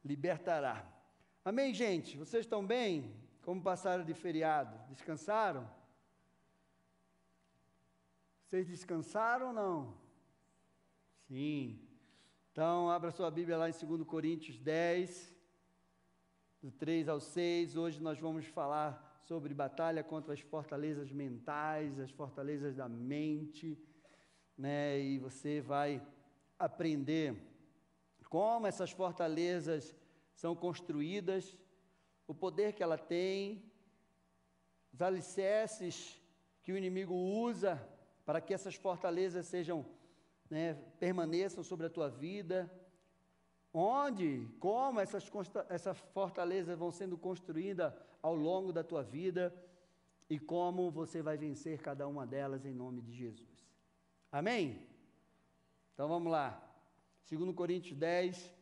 libertará. Amém, gente? Vocês estão bem? Como passaram de feriado? Descansaram? Vocês descansaram ou não? Sim. Então, abra sua Bíblia lá em 2 Coríntios 10, do 3 ao 6. Hoje nós vamos falar sobre batalha contra as fortalezas mentais, as fortalezas da mente, né? E você vai aprender como essas fortalezas são construídas, o poder que ela tem, os alicerces que o inimigo usa para que essas fortalezas sejam, permaneçam sobre a tua vida, como essas fortalezas vão sendo construídas ao longo da tua vida e como você vai vencer cada uma delas em nome de Jesus. Amém? Então vamos lá. 2 Coríntios 10,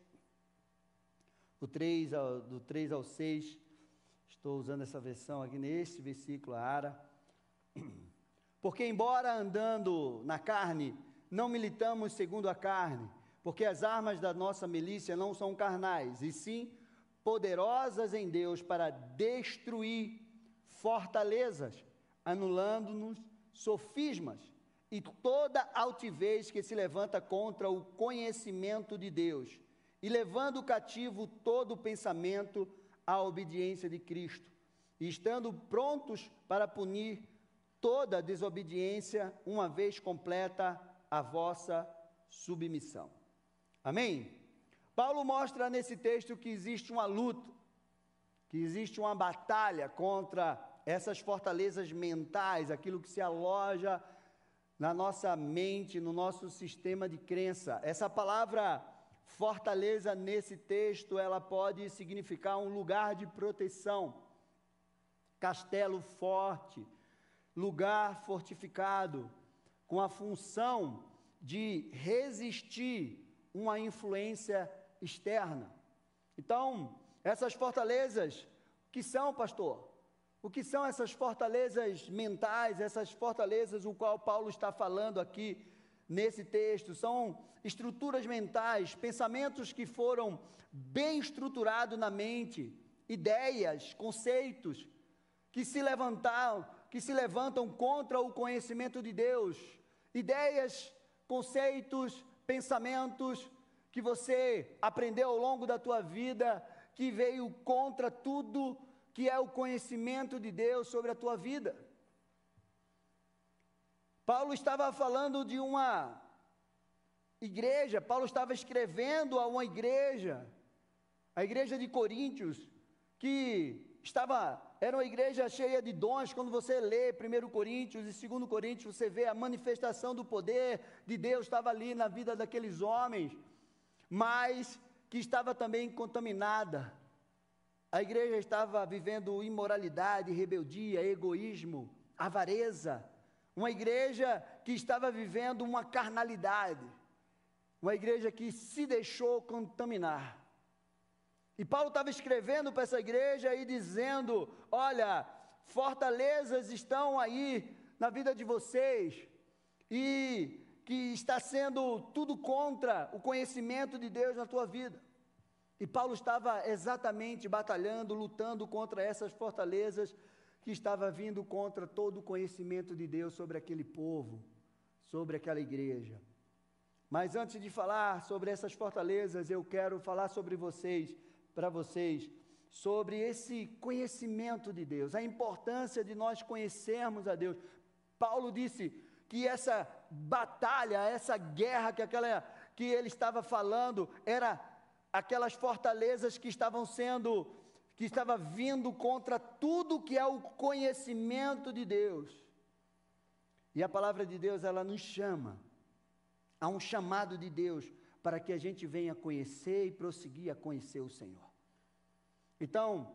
do 3 ao 6, estou usando essa versão aqui neste versículo, a Ara. Porque embora andando na carne, não militamos segundo a carne, porque as armas da nossa milícia não são carnais, e sim poderosas em Deus para destruir fortalezas, anulando-nos sofismas e toda altivez que se levanta contra o conhecimento de Deus, e levando cativo todo pensamento à obediência de Cristo, e estando prontos para punir toda desobediência, uma vez completa a vossa submissão. Amém? Paulo mostra nesse texto que existe uma luta, que existe uma batalha contra essas fortalezas mentais, aquilo que se aloja na nossa mente, no nosso sistema de crença. Essa palavra fortaleza nesse texto, ela pode significar um lugar de proteção, castelo forte, lugar fortificado, com a função de resistir uma influência externa. Então, essas fortalezas, o que são, pastor? O que são essas fortalezas mentais, essas fortalezas o qual Paulo está falando aqui nesse texto? São estruturas mentais, pensamentos que foram bem estruturados na mente, ideias, conceitos que se levantam contra o conhecimento de Deus, ideias, conceitos, pensamentos que você aprendeu ao longo da tua vida, que veio contra tudo que é o conhecimento de Deus sobre a tua vida. Paulo estava falando de uma igreja, Paulo estava escrevendo a uma igreja, a igreja de Coríntios, que era uma igreja cheia de dons. Quando você lê 1 Coríntios e 2 Coríntios, você vê a manifestação do poder de Deus estava ali na vida daqueles homens, mas que estava também contaminada. A igreja estava vivendo imoralidade, rebeldia, egoísmo, avareza. Uma igreja que estava vivendo uma carnalidade. Uma igreja que se deixou contaminar. E Paulo estava escrevendo para essa igreja e dizendo: olha, fortalezas estão aí na vida de vocês, e que está sendo tudo contra o conhecimento de Deus na tua vida. E Paulo estava exatamente batalhando, lutando contra essas fortalezas que estava vindo contra todo o conhecimento de Deus sobre aquele povo, sobre aquela igreja. Mas antes de falar sobre essas fortalezas, eu quero falar para vocês, sobre esse conhecimento de Deus, a importância de nós conhecermos a Deus. Paulo disse que essa batalha, essa guerra que ele estava falando, era aquelas fortalezas que estava vindo contra tudo que é o conhecimento de Deus. E a palavra de Deus, ela nos chama, há um chamado de Deus, para que a gente venha conhecer e prosseguir a conhecer o Senhor. Então,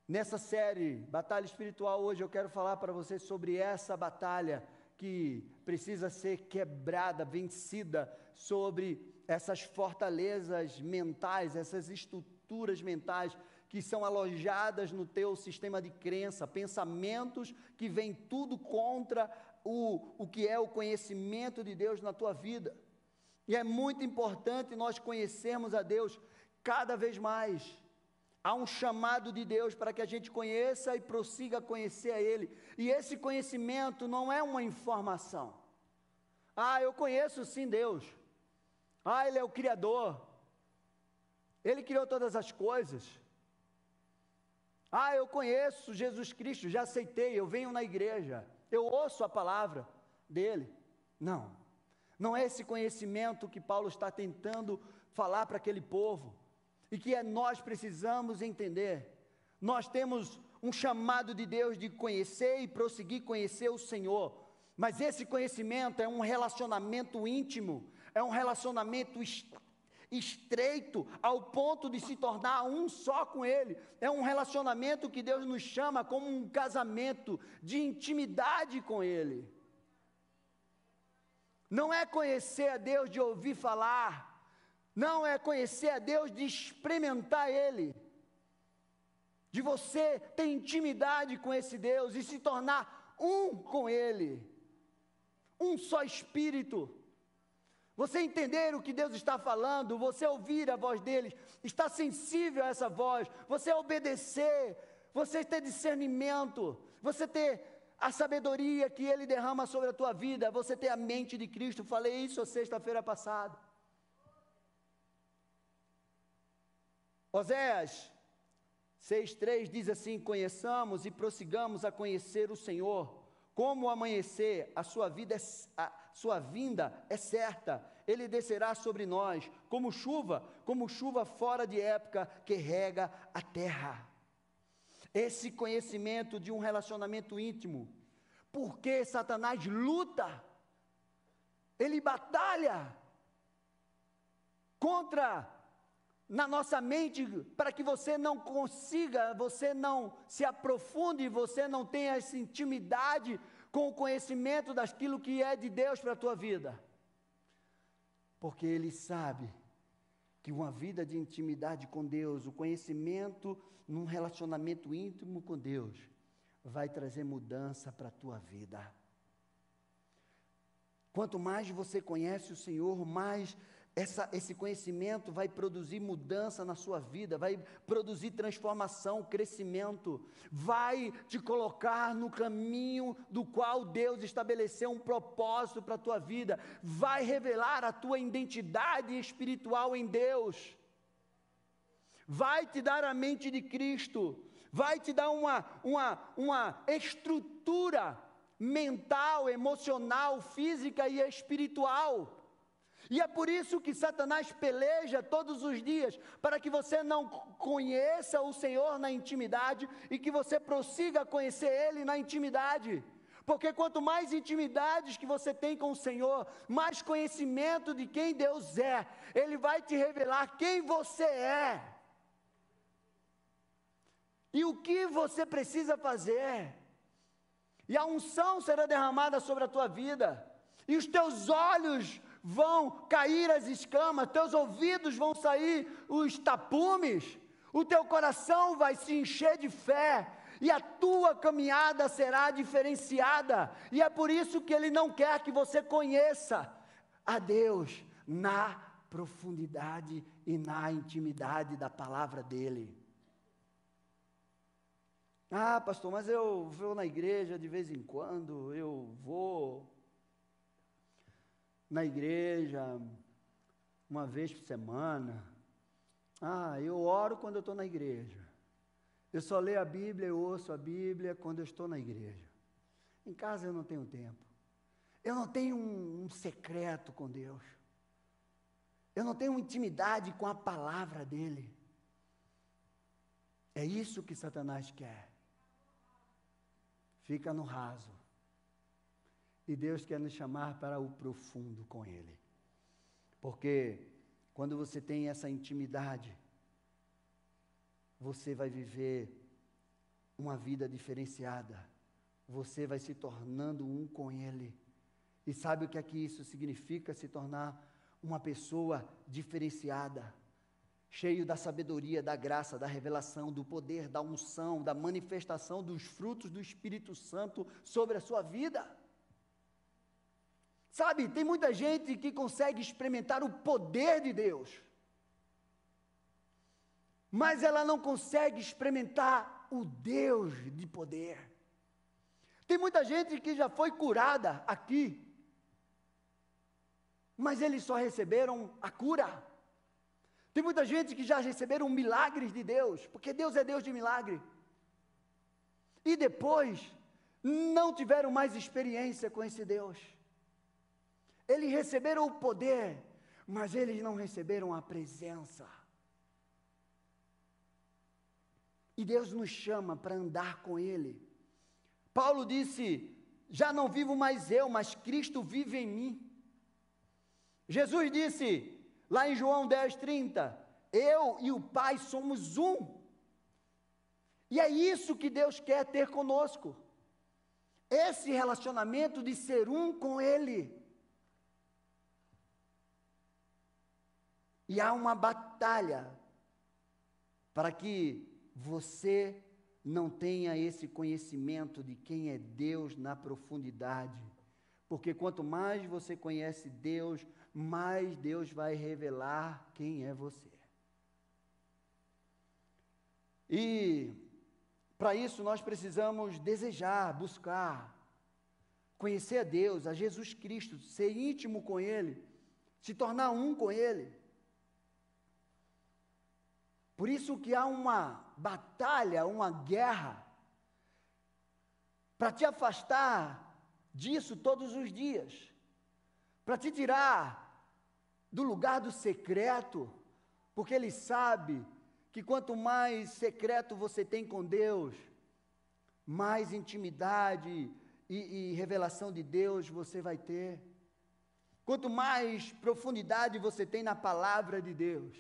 nessa série Batalha Espiritual, hoje eu quero falar para vocês sobre essa batalha que precisa ser quebrada, vencida, sobre essas fortalezas mentais, essas estruturas mentais que são alojadas no teu sistema de crença, pensamentos que vêm tudo contra o que é o conhecimento de Deus na tua vida. E é muito importante nós conhecermos a Deus cada vez mais. Há um chamado de Deus para que a gente conheça e prossiga a conhecer a Ele. E esse conhecimento não é uma informação. Ah, eu conheço sim Deus. Ah, Ele é o Criador. Ele criou todas as coisas. Ah, eu conheço Jesus Cristo, já aceitei, eu venho na igreja, eu ouço a palavra dEle. Não, não é esse conhecimento que Paulo está tentando falar para aquele povo. E que nós precisamos entender. Nós temos um chamado de Deus de conhecer e prosseguir conhecer o Senhor. Mas esse conhecimento é um relacionamento íntimo, é um relacionamento estreito, ao ponto de se tornar um só com Ele. É um relacionamento que Deus nos chama como um casamento de intimidade com Ele. Não é conhecer a Deus de ouvir falar, não é conhecer a Deus de experimentar Ele, de você ter intimidade com esse Deus e se tornar um com Ele, um só Espírito. Você entender o que Deus está falando, você ouvir a voz dele, estar sensível a essa voz, você obedecer, você ter discernimento, você ter a sabedoria que Ele derrama sobre a tua vida, você ter a mente de Cristo. Falei isso sexta-feira passada. Oséias 6,3 diz assim: conheçamos e prossigamos a conhecer o Senhor. Como o amanhecer, a sua vinda é certa. Ele descerá sobre nós como chuva fora de época que rega a terra. Esse conhecimento de um relacionamento íntimo, porque Satanás luta, ele batalha na nossa mente, para que você não consiga, você não se aprofunde, você não tenha essa intimidade com o conhecimento daquilo que é de Deus para a tua vida. Porque ele sabe que uma vida de intimidade com Deus, o conhecimento num relacionamento íntimo com Deus, vai trazer mudança para a tua vida. Quanto mais você conhece o Senhor, mais esse conhecimento vai produzir mudança na sua vida, vai produzir transformação, crescimento, vai te colocar no caminho do qual Deus estabeleceu um propósito para a tua vida, vai revelar a tua identidade espiritual em Deus, vai te dar a mente de Cristo, vai te dar uma estrutura mental, emocional, física e espiritual. E é por isso que Satanás peleja todos os dias, para que você não conheça o Senhor na intimidade e que você prossiga a conhecer Ele na intimidade. Porque quanto mais intimidades que você tem com o Senhor, mais conhecimento de quem Deus é, Ele vai te revelar quem você é. E o que você precisa fazer. E a unção será derramada sobre a tua vida. E os teus olhos vão cair as escamas, teus ouvidos vão sair os tapumes, o teu coração vai se encher de fé, e a tua caminhada será diferenciada, e é por isso que Ele não quer que você conheça a Deus na profundidade e na intimidade da palavra dEle. Ah, pastor, mas eu vou na igreja de vez em quando, eu vou na igreja uma vez por semana. Ah, eu oro quando eu estou na igreja. Eu só leio a Bíblia, eu ouço a Bíblia quando eu estou na igreja. Em casa eu não tenho tempo. Eu não tenho um secreto com Deus. Eu não tenho intimidade com a palavra dEle. É isso que Satanás quer. Fica no raso. E Deus quer nos chamar para o profundo com Ele. Porque quando você tem essa intimidade, você vai viver uma vida diferenciada. Você vai se tornando um com Ele. E sabe o que é que isso significa? Se tornar uma pessoa diferenciada, cheio da sabedoria, da graça, da revelação, do poder, da unção, da manifestação dos frutos do Espírito Santo sobre a sua vida. Sabe, tem muita gente que consegue experimentar o poder de Deus, mas ela não consegue experimentar o Deus de poder. Tem muita gente que já foi curada aqui, mas eles só receberam a cura. Tem muita gente que já receberam milagres de Deus, porque Deus é Deus de milagre. E depois, não tiveram mais experiência com esse Deus. Eles receberam o poder, mas eles não receberam a presença. E Deus nos chama para andar com Ele. Paulo disse, já não vivo mais eu, mas Cristo vive em mim. Jesus disse, lá em João 10:30, eu e o Pai somos um. E é isso que Deus quer ter conosco. Esse relacionamento de ser um com Ele. E há uma batalha para que você não tenha esse conhecimento de quem é Deus na profundidade. Porque quanto mais você conhece Deus, mais Deus vai revelar quem é você. E para isso nós precisamos desejar, buscar, conhecer a Deus, a Jesus Cristo, ser íntimo com Ele, se tornar um com Ele. Por isso que há uma batalha, uma guerra, para te afastar disso todos os dias, para te tirar do lugar do secreto, porque Ele sabe que quanto mais secreto você tem com Deus, mais intimidade e revelação de Deus você vai ter. Quanto mais profundidade você tem na palavra de Deus,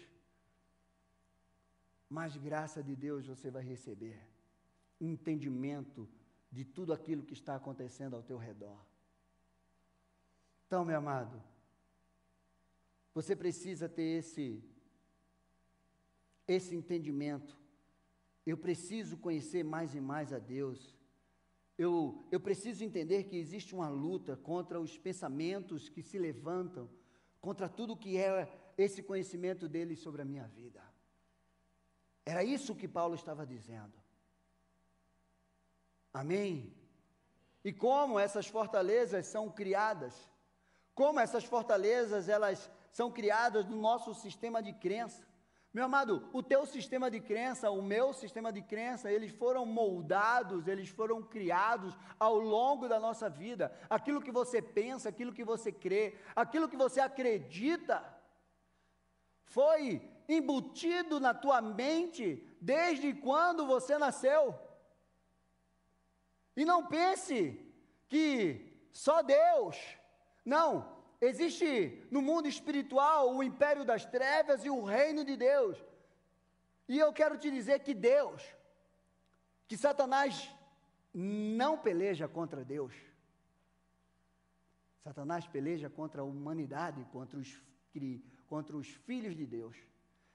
mais graça de Deus você vai receber, entendimento de tudo aquilo que está acontecendo ao teu redor. Então, meu amado, você precisa ter esse entendimento. Eu preciso conhecer mais e mais a Deus. Eu preciso entender que existe uma luta contra os pensamentos que se levantam, contra tudo que é esse conhecimento dele sobre a minha vida. Era isso que Paulo estava dizendo. Amém? E como essas fortalezas são criadas? Como essas fortalezas, elas são criadas no nosso sistema de crença? Meu amado, o teu sistema de crença, o meu sistema de crença, eles foram moldados, eles foram criados ao longo da nossa vida. Aquilo que você pensa, aquilo que você crê, aquilo que você acredita, foi embutido na tua mente desde quando você nasceu. E não pense que só Deus. Não, existe no mundo espiritual o império das trevas e o reino de Deus. E eu quero te dizer que Deus, que Satanás não peleja contra Deus. Satanás peleja contra a humanidade, contra os filhos de Deus.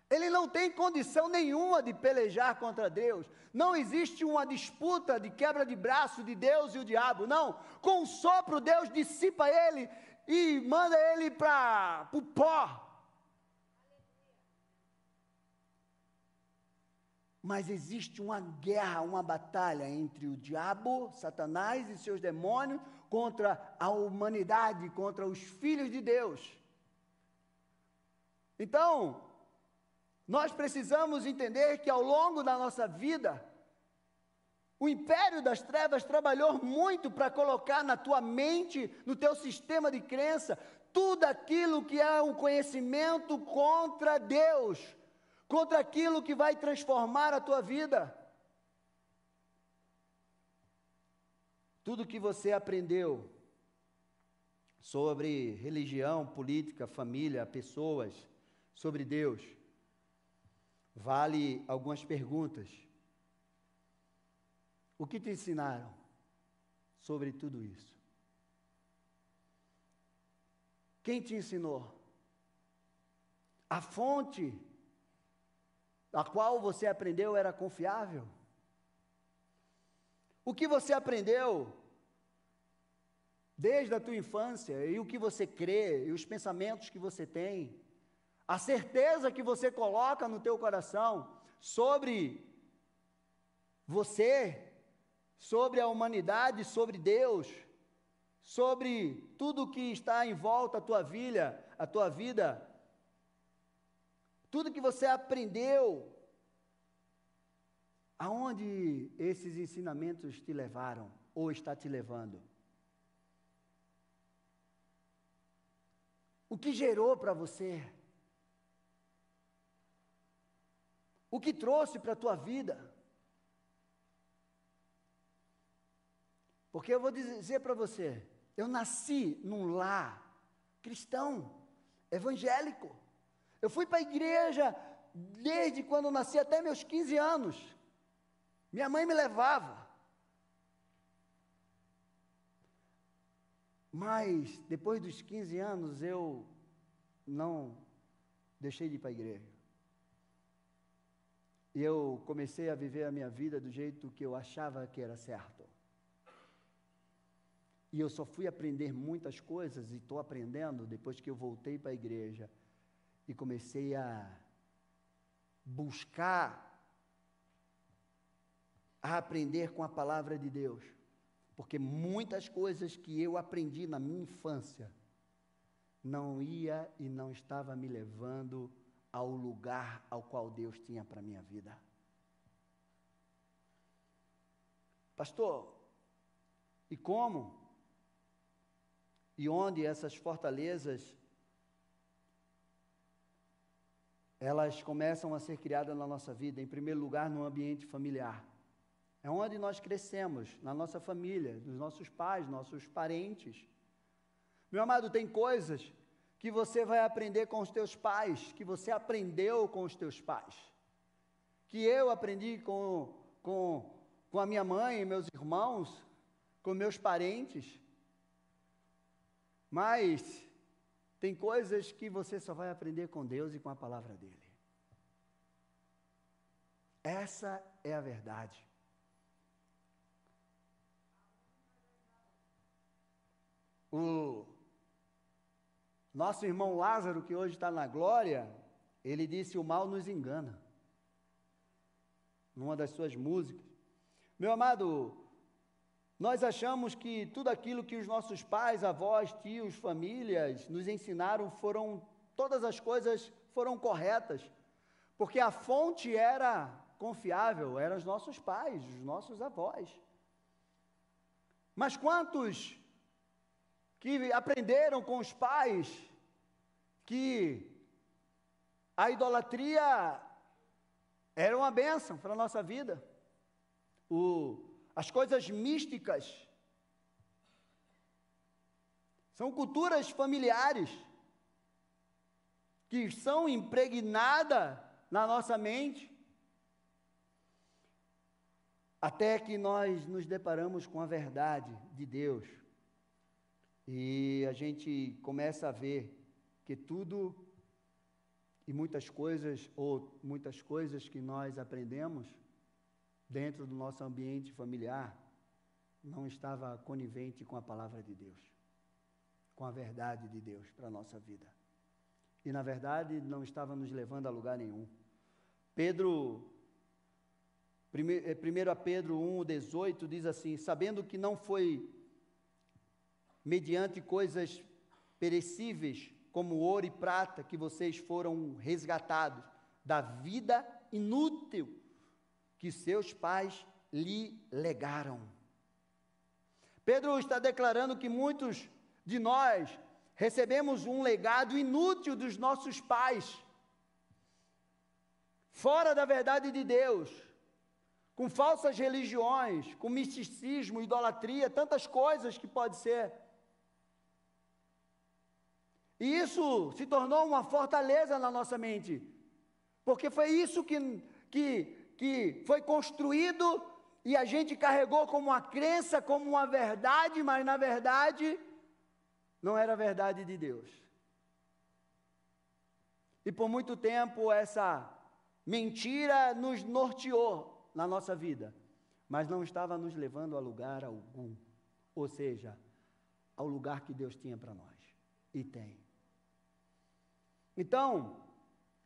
Ele não tem condição nenhuma de pelejar contra Deus. Não existe uma disputa de quebra de braço de Deus e o diabo. Não, com um sopro Deus dissipa ele e manda ele para o pó. Mas existe uma guerra, uma batalha entre o diabo, Satanás e seus demônios, contra a humanidade, contra os filhos de Deus. Então, nós precisamos entender que ao longo da nossa vida, o império das trevas trabalhou muito para colocar na tua mente, no teu sistema de crença, tudo aquilo que é um conhecimento contra Deus, contra aquilo que vai transformar a tua vida. Tudo que você aprendeu sobre religião, política, família, pessoas, sobre Deus, vale algumas perguntas. O que te ensinaram sobre tudo isso? Quem te ensinou? A fonte a qual você aprendeu era confiável? O que você aprendeu desde a tua infância, e o que você crê, e os pensamentos que você tem, a certeza que você coloca no teu coração sobre você, sobre a humanidade, sobre Deus, sobre tudo que está em volta a tua vida, tudo que você aprendeu, aonde esses ensinamentos te levaram, ou está te levando? O que gerou para você? O que trouxe para a tua vida? Porque eu vou dizer para você, eu nasci num lar cristão, evangélico. Eu fui para a igreja desde quando eu nasci até meus 15 anos. Minha mãe me levava. Mas depois dos 15 anos eu não deixei de ir para a igreja. E eu comecei a viver a minha vida do jeito que eu achava que era certo. E eu só fui aprender muitas coisas, e estou aprendendo depois que eu voltei para a igreja e comecei a buscar, a aprender com a palavra de Deus. Porque muitas coisas que eu aprendi na minha infância não ia e não estava me levando ao lugar ao qual Deus tinha para a minha vida. Pastor, e como? E onde essas fortalezas, elas começam a ser criadas na nossa vida? Em primeiro lugar, no ambiente familiar. É onde nós crescemos, na nossa família, dos nossos pais, nossos parentes. Meu amado, tem coisas que você vai aprender com os teus pais, que você aprendeu com os teus pais, que eu aprendi com a minha mãe, meus irmãos, com meus parentes. Mas tem coisas que você só vai aprender com Deus e com a palavra dele. Essa é a verdade. O nosso irmão Lázaro, que hoje está na glória, ele disse: o mal nos engana, numa das suas músicas. Meu amado, nós achamos que tudo aquilo que os nossos pais, avós, tios, famílias nos ensinaram todas as coisas foram corretas, porque a fonte era confiável, eram os nossos pais, os nossos avós. Mas quantos que aprenderam com os pais que a idolatria era uma bênção para a nossa vida? As coisas místicas são culturas familiares que são impregnadas na nossa mente, até que nós nos deparamos com a verdade de Deus e a gente começa a ver que tudo e muitas coisas que nós aprendemos dentro do nosso ambiente familiar, não estava conivente com a palavra de Deus, com a verdade de Deus para a nossa vida. E, na verdade, não estava nos levando a lugar nenhum. 1 Pedro 1,18 diz assim: sabendo que não foi mediante coisas perecíveis, como ouro e prata, que vocês foram resgatados da vida inútil que seus pais lhe legaram. Pedro está declarando que muitos de nós recebemos um legado inútil dos nossos pais, fora da verdade de Deus, com falsas religiões, com misticismo, idolatria, tantas coisas que pode ser. E isso se tornou uma fortaleza na nossa mente, porque foi isso que foi construído e a gente carregou como uma crença, como uma verdade, mas na verdade não era a verdade de Deus. E por muito tempo essa mentira nos norteou na nossa vida, mas não estava nos levando a lugar algum. Ou seja, ao lugar que Deus tinha para nós. E tem. Então,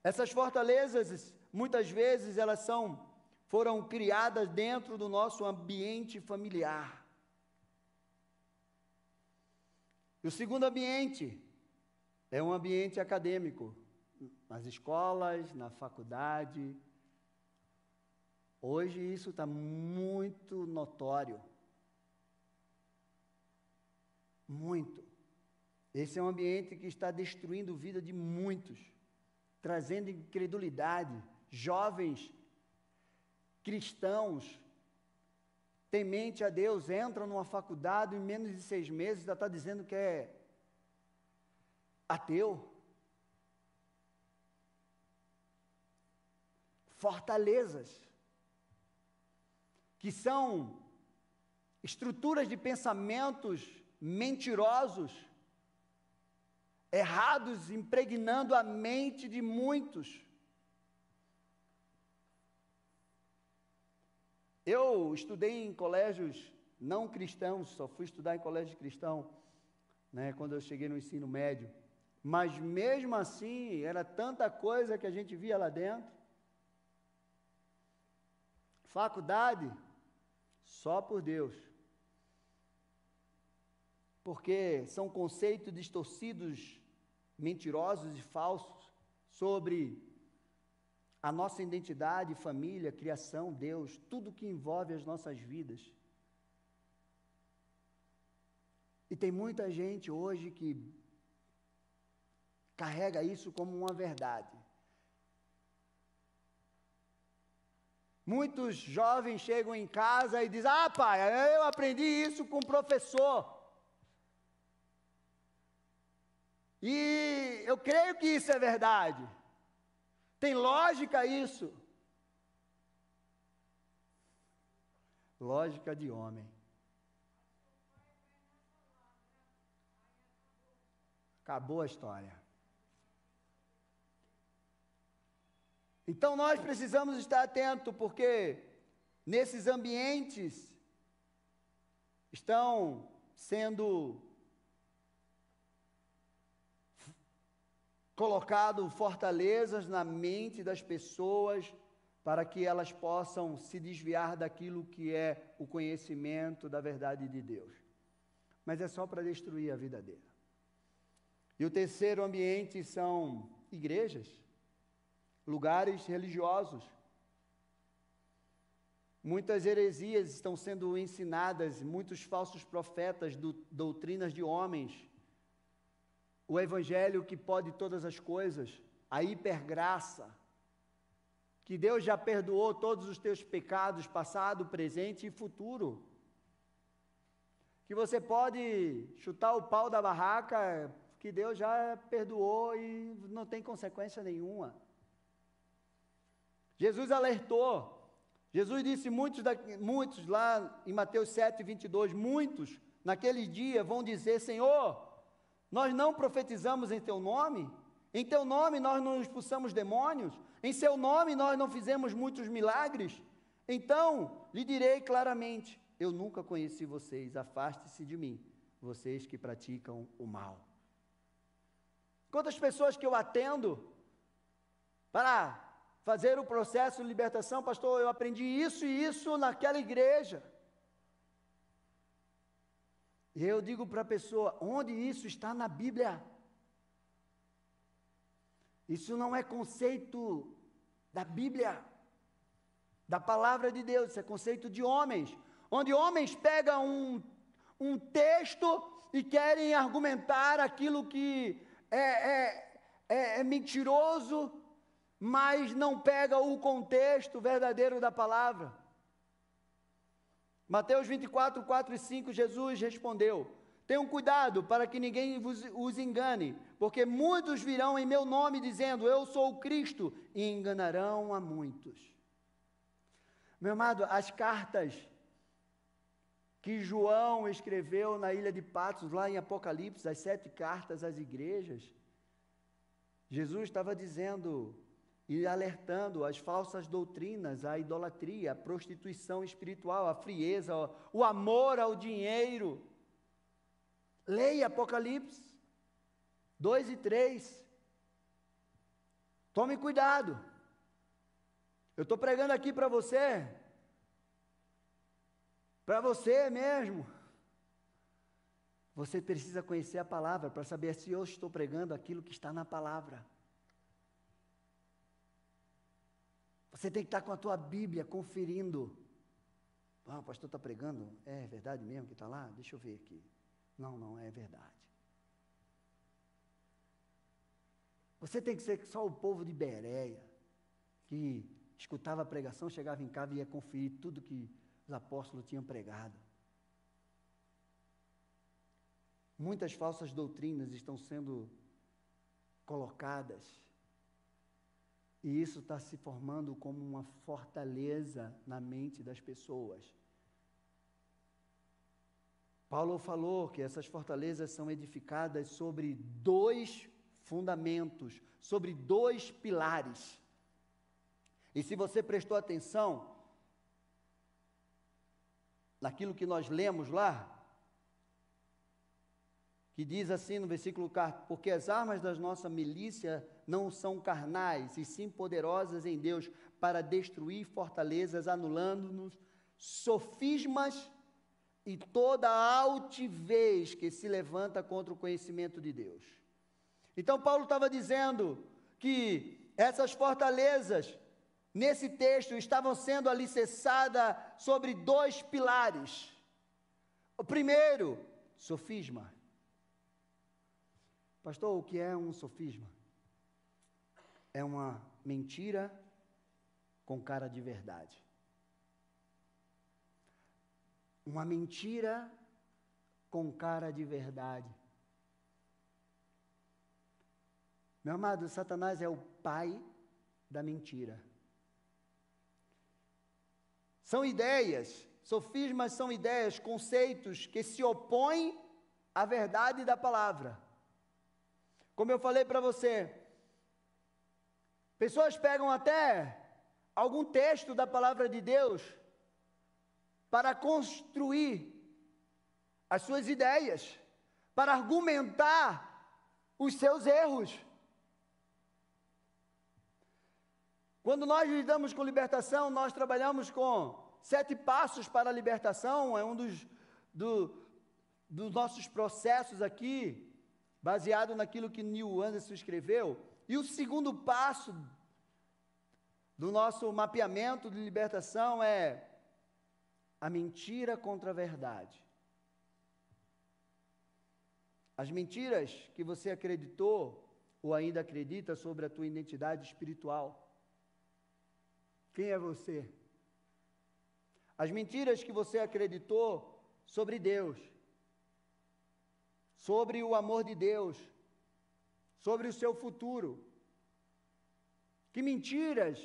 essas fortalezas, muitas vezes, elas foram criadas dentro do nosso ambiente familiar. E o segundo ambiente é um ambiente acadêmico, nas escolas, na faculdade. Hoje isso está muito notório. Muito. Esse é um ambiente que está destruindo a vida de muitos, trazendo incredulidade. Jovens cristãos, temente a Deus, entram numa faculdade em menos de 6 meses, já está dizendo que é ateu. Fortalezas, que são estruturas de pensamentos mentirosos, errados, impregnando a mente de muitos. Eu estudei em colégios não cristãos, só fui estudar em colégio cristão, quando eu cheguei no ensino médio. Mas mesmo assim, era tanta coisa que a gente via lá dentro. Faculdade, só por Deus. Porque são conceitos distorcidos, mentirosos e falsos sobre a nossa identidade, família, criação, Deus, tudo que envolve as nossas vidas. E tem muita gente hoje que carrega isso como uma verdade. Muitos jovens chegam em casa e dizem: ah, pai, eu aprendi isso com o professor. E eu creio que isso é verdade. Tem lógica isso? Lógica de homem. Acabou a história. Então nós precisamos estar atentos, porque nesses ambientes estão sendo colocado fortalezas na mente das pessoas para que elas possam se desviar daquilo que é o conhecimento da verdade de Deus. Mas é só para destruir a vida dele. E o terceiro ambiente são igrejas, lugares religiosos. Muitas heresias estão sendo ensinadas, muitos falsos profetas, doutrinas de homens, o evangelho que pode todas as coisas, a hipergraça, que Deus já perdoou todos os teus pecados, passado, presente e futuro, que você pode chutar o pau da barraca, que Deus já perdoou e não tem consequência nenhuma. Jesus alertou, Jesus disse, muitos lá em Mateus 7, 22, muitos naquele dia vão dizer: Senhor, nós não profetizamos em Teu nome? Em Teu nome nós não expulsamos demônios? Em Seu nome nós não fizemos muitos milagres? Então, lhe direi claramente: eu nunca conheci vocês, afaste-se de mim, vocês que praticam o mal. Quantas pessoas que eu atendo para fazer o processo de libertação: pastor, eu aprendi isso e isso naquela igreja. E eu digo para a pessoa: onde isso está na Bíblia? Isso não é conceito da Bíblia, da palavra de Deus, isso é conceito de homens, onde homens pegam um texto e querem argumentar aquilo que é mentiroso, mas não pega o contexto verdadeiro da palavra. Mateus 24, 4 e 5, Jesus respondeu: tenham cuidado para que ninguém os engane, porque muitos virão em meu nome dizendo: eu sou o Cristo, e enganarão a muitos. Meu amado, as cartas que João escreveu na ilha de Patmos, lá em Apocalipse, as 7 cartas às igrejas, Jesus estava dizendo e alertando as falsas doutrinas, a idolatria, a prostituição espiritual, a frieza, o amor ao dinheiro. Leia Apocalipse 2 e 3. Tome cuidado. Eu estou pregando aqui para você mesmo. Você precisa conhecer a palavra para saber se eu estou pregando aquilo que está na palavra. Você tem que estar com a tua Bíblia conferindo. Ah, o pastor está pregando? É verdade mesmo que está lá? Deixa eu ver aqui. Não, é verdade. Você tem que ser só o povo de Bereia, que escutava a pregação, chegava em casa e ia conferir tudo que os apóstolos tinham pregado. Muitas falsas doutrinas estão sendo colocadas, e isso está se formando como uma fortaleza na mente das pessoas. Paulo falou que essas fortalezas são edificadas sobre 2 fundamentos, sobre 2 pilares. E se você prestou atenção naquilo que nós lemos lá, que diz assim no versículo 4, porque as armas da nossa milícia não são carnais, e sim poderosas em Deus, para destruir fortalezas, anulando-nos sofismas e toda a altivez que se levanta contra o conhecimento de Deus. Então Paulo estava dizendo que essas fortalezas, nesse texto, estavam sendo alicerçadas sobre 2 pilares. O primeiro, sofisma. Pastor, o que é um sofisma? É uma mentira com cara de verdade. Uma mentira com cara de verdade. Meu amado, Satanás é o pai da mentira. São ideias, sofismas são ideias, conceitos que se opõem à verdade da palavra. Como eu falei para você, pessoas pegam até algum texto da palavra de Deus para construir as suas ideias, para argumentar os seus erros. Quando nós lidamos com libertação, nós trabalhamos com 7 passos para a libertação, é um dos nossos processos aqui, baseado naquilo que Neil Anderson escreveu. E o segundo passo do nosso mapeamento de libertação é a mentira contra a verdade. As mentiras que você acreditou ou ainda acredita sobre a tua identidade espiritual. Quem é você? As mentiras que você acreditou sobre Deus, sobre o amor de Deus, sobre o seu futuro. Que mentiras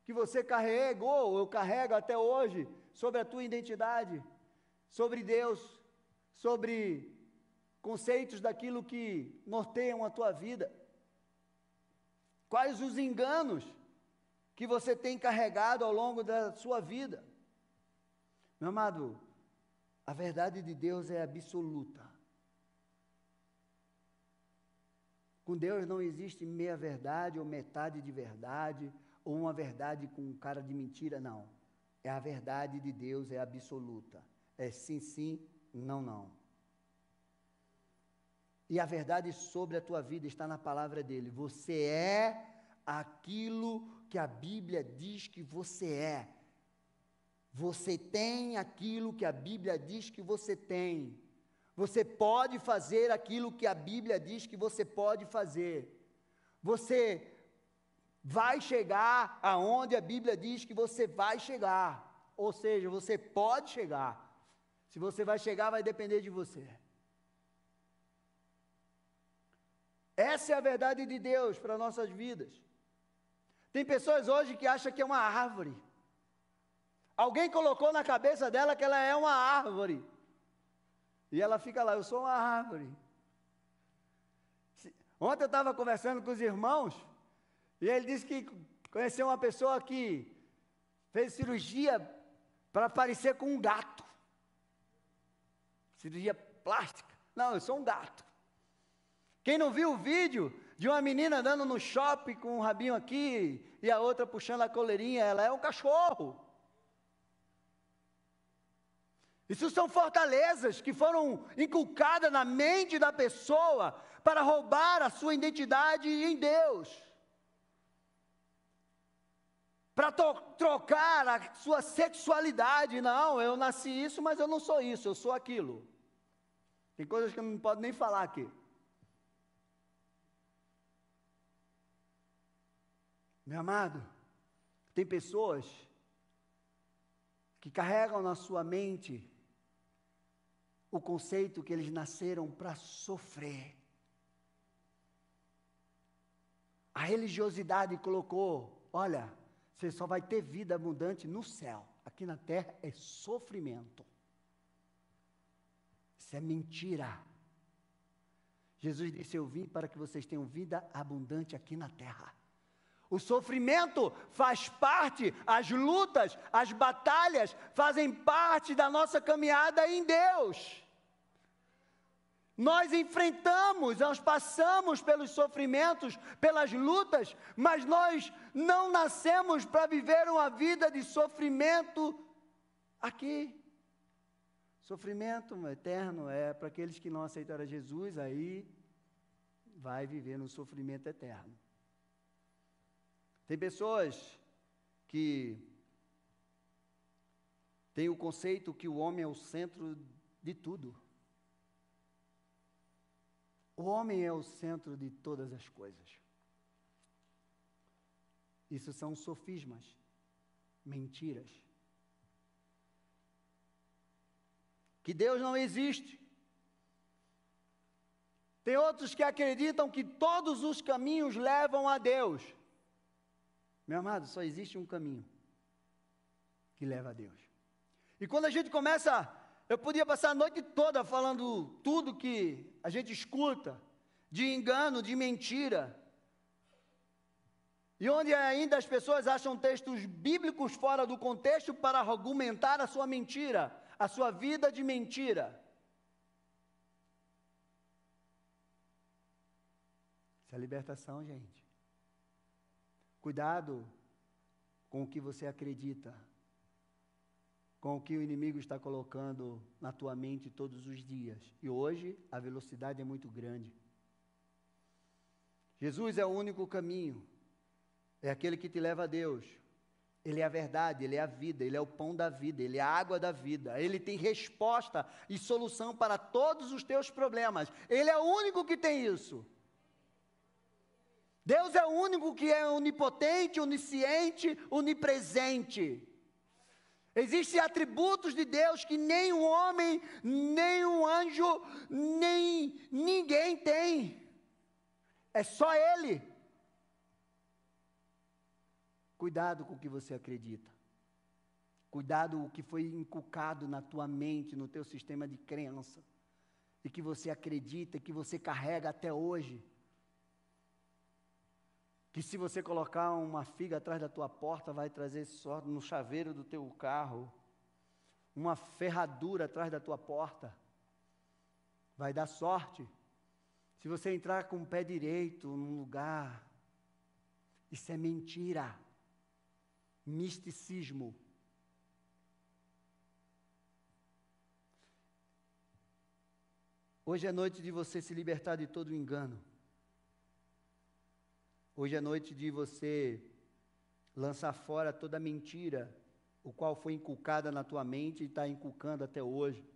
que você carregou, ou carrega até hoje, sobre a tua identidade, sobre Deus, sobre conceitos daquilo que norteiam a tua vida. Quais os enganos que você tem carregado ao longo da sua vida? Meu amado, a verdade de Deus é absoluta. Com Deus não existe meia verdade ou metade de verdade, ou uma verdade com cara de mentira, não. É a verdade de Deus, é absoluta. É sim, sim, não, não. E a verdade sobre a tua vida está na palavra dele. Você é aquilo que a Bíblia diz que você é. Você tem aquilo que a Bíblia diz que você tem. Você pode fazer aquilo que a Bíblia diz que você pode fazer. Você vai chegar aonde a Bíblia diz que você vai chegar. Ou seja, você pode chegar. Se você vai chegar, vai depender de você. Essa é a verdade de Deus para nossas vidas. Tem pessoas hoje que acham que é uma árvore. Alguém colocou na cabeça dela que ela é uma árvore. E ela fica lá, eu sou uma árvore. Ontem eu estava conversando com os irmãos, e ele disse que conheceu uma pessoa que fez cirurgia para parecer com um gato. Cirurgia plástica. Não, eu sou um gato. Quem não viu o vídeo de uma menina andando no shopping com um rabinho aqui e a outra puxando a coleirinha, ela é um cachorro. Isso são fortalezas que foram inculcadas na mente da pessoa para roubar a sua identidade em Deus. Para trocar a sua sexualidade. Não, eu nasci isso, mas eu não sou isso, eu sou aquilo. Tem coisas que eu não posso nem falar aqui. Meu amado, tem pessoas que carregam na sua mente o conceito que eles nasceram para sofrer. A religiosidade colocou, olha, você só vai ter vida abundante no céu. Aqui na terra é sofrimento. Isso é mentira. Jesus disse, eu vim para que vocês tenham vida abundante aqui na terra. O sofrimento faz parte, as lutas, as batalhas fazem parte da nossa caminhada em Deus. Nós enfrentamos, nós passamos pelos sofrimentos, pelas lutas, mas nós não nascemos para viver uma vida de sofrimento aqui. Sofrimento eterno é para aqueles que não aceitaram Jesus, aí vai viver no sofrimento eterno. Tem pessoas que têm o conceito que o homem é o centro de tudo. O homem é o centro de todas as coisas. Isso são sofismas, mentiras. Que Deus não existe. Tem outros que acreditam que todos os caminhos levam a Deus. Meu amado, só existe um caminho que leva a Deus. E quando a gente começa, eu podia passar a noite toda falando tudo que a gente escuta, de engano, de mentira, e onde ainda as pessoas acham textos bíblicos fora do contexto para argumentar a sua mentira, a sua vida de mentira. Isso é libertação, gente. Cuidado com o que você acredita, com o que o inimigo está colocando na tua mente todos os dias. E hoje a velocidade é muito grande. Jesus é o único caminho, é aquele que te leva a Deus. Ele é a verdade, Ele é a vida, Ele é o pão da vida, Ele é a água da vida. Ele tem resposta e solução para todos os teus problemas. Ele é o único que tem isso. Deus é o único que é onipotente, onisciente, onipresente. Existem atributos de Deus que nem um homem, nem um anjo, nem ninguém tem. É só Ele. Cuidado com o que você acredita. Cuidado com o que foi inculcado na tua mente, no teu sistema de crença. E que você acredita, que você carrega até hoje. Que se você colocar uma figa atrás da tua porta, vai trazer sorte no chaveiro do teu carro. Uma ferradura atrás da tua porta, vai dar sorte. Se você entrar com o pé direito num lugar, isso é mentira. Misticismo. Hoje é noite de você se libertar de todo o engano. Hoje é noite de você lançar fora toda mentira, o qual foi inculcada na tua mente e está inculcando até hoje.